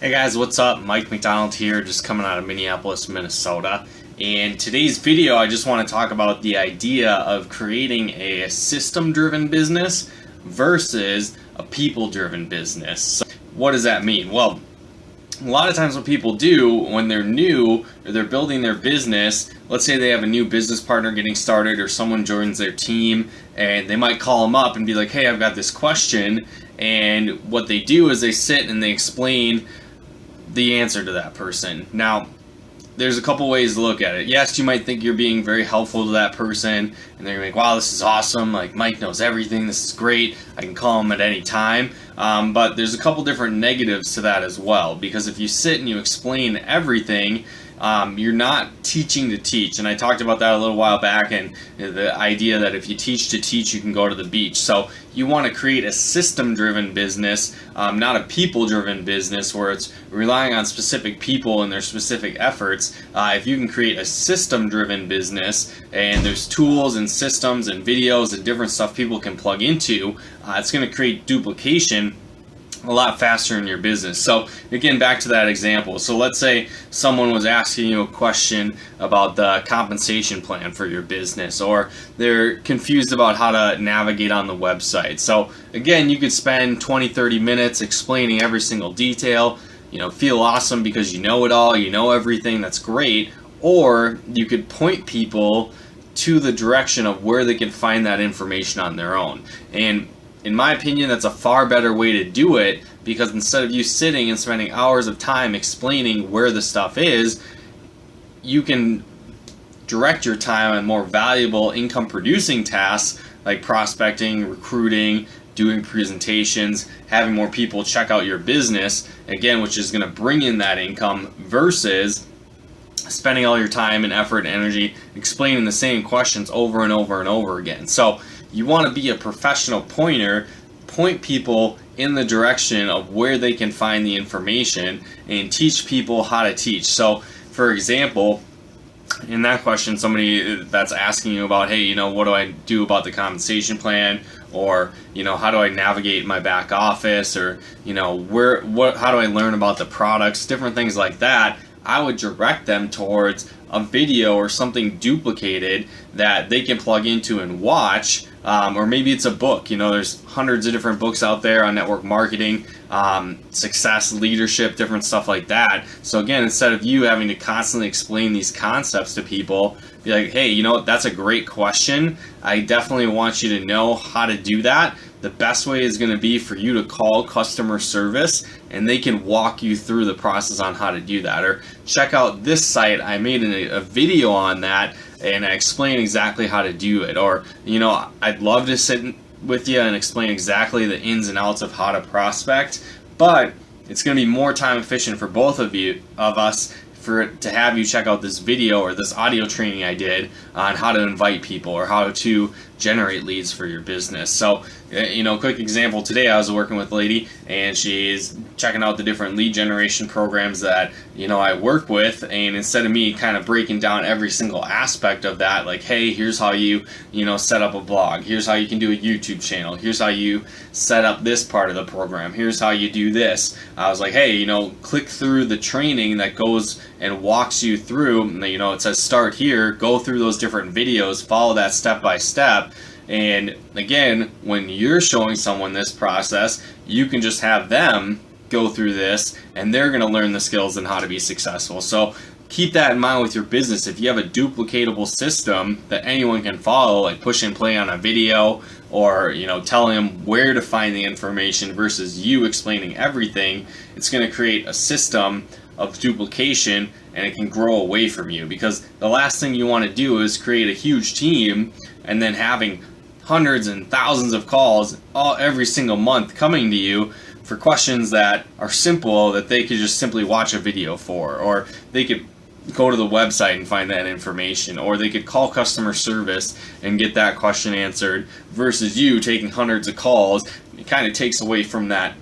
Hey guys, what's up? Mike McDonald here, just coming out of Minneapolis, Minnesota. In today's video, I just want to talk about the idea of creating a system-driven business versus a people-driven business. So what does that mean? Well, a lot of times what people do when they're new or they're building their business, let's say they have a new business partner getting started or someone joins their team, and they might call them up and be like, hey, I've got this question. And what they do is they sit and they explain the answer to that person. Now, there's a couple ways to look at it. Yes, you might think you're being very helpful to that person, and they're like, wow, this is awesome, like Mike knows everything, this is great, I can call him at any time. But there's a couple different negatives to that as well, because if you sit and you explain everything, you're not teaching to teach. And I talked about that a little while back, and the idea that if you teach to teach, you can go to the beach. So you want to create a system-driven business, not a people-driven business where it's relying on specific people and their specific efforts. If you can create a system-driven business and there's tools and systems and videos and different stuff people can plug into, it's going to create duplication a lot faster in your business. So again, back to that example. So let's say someone was asking you a question about the compensation plan for your business, or they're confused about how to navigate on the website. So again, you could spend 20-30 minutes explaining every single detail, feel awesome because you know it all, you know everything, that's great. Or you could point people to the direction of where they can find that information on their own. And in my opinion, that's a far better way to do it, because instead of you sitting and spending hours of time explaining where the stuff is, you can direct your time on more valuable income producing tasks like prospecting, recruiting, doing presentations, having more people check out your business, again, which is going to bring in that income, versus spending all your time and effort and energy explaining the same questions over and over and over again. So you want to be a professional pointer, point people in the direction of where they can find the information and teach people how to teach. So for example, in that question, somebody that's asking you about, hey, what do I do about the compensation plan? Or, how do I navigate my back office? Or, how do I learn about the products? Different things like that. I would direct them towards a video or something duplicated that they can plug into and watch, or maybe it's a book. There's hundreds of different books out there on network marketing, success, leadership, different stuff like that. So again, instead of you having to constantly explain these concepts to people, be like, hey, that's a great question. I definitely want you to know how to do that. The best way is going to be for you to call customer service, and they can walk you through the process on how to do that. Or check out this site, I made a video on that, and I explain exactly how to do it. Or, I'd love to sit with you and explain exactly the ins and outs of how to prospect, but it's going to be more time efficient for both of us to have you check out this video or this audio training I did on how to invite people or how to generate leads for your business. So, quick example, today I was working with a lady, and she's checking out the different lead generation programs that, I work with, and instead of me kind of breaking down every single aspect of that, like, hey, here's how you, set up a blog, here's how you can do a YouTube channel, here's how you set up this part of the program, here's how you do this. I was like, hey, click through the training that goes and walks you through, it says start here, go through those different videos, follow that step by step. And again, when you're showing someone this process, you can just have them go through this, and they're going to learn the skills and how to be successful. So keep that in mind with your business. If you have a duplicatable system that anyone can follow, like push and play on a video, or telling them where to find the information versus you explaining everything, it's going to create a system of duplication, and it can grow away from you, because the last thing you want to do is create a huge team and then having hundreds and thousands of calls every single month coming to you for questions that are simple that they could just simply watch a video for, or they could go to the website and find that information, or they could call customer service and get that question answered, versus you taking hundreds of calls. It kind of takes away from that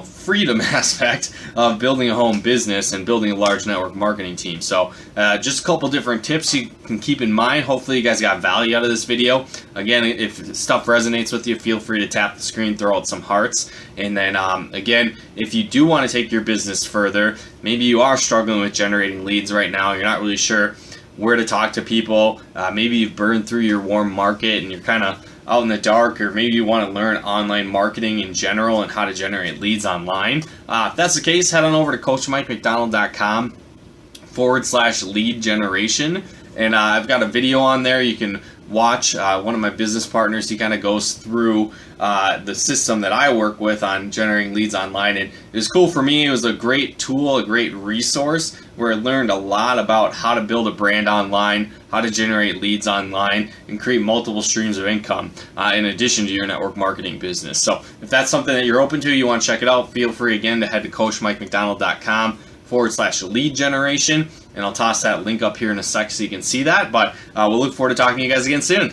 freedom aspect of building a home business and building a large network marketing team. So just a couple different tips you can keep in mind. Hopefully you guys got value out of this video. Again, if stuff resonates with you, feel free to tap the screen, throw out some hearts. And then again, if you do want to take your business further, maybe you are struggling with generating leads right now, you're not really sure where to talk to people, maybe you've burned through your warm market and you're kind of out in the dark, or maybe you want to learn online marketing in general and how to generate leads online. If that's the case, head on over to coachmikemcdonald.com/lead generation, and I've got a video on there you can watch. One of my business partners, he kind of goes through the system that I work with on generating leads online, and it was cool for me. It was a great tool, a great resource where I learned a lot about how to build a brand online, how to generate leads online, and create multiple streams of income in addition to your network marketing business. So if that's something that you're open to, you want to check it out, feel free again to head to coachmikemcdonald.com/lead generation, and I'll toss that link up here in a sec so you can see that. But we'll look forward to talking to you guys again soon.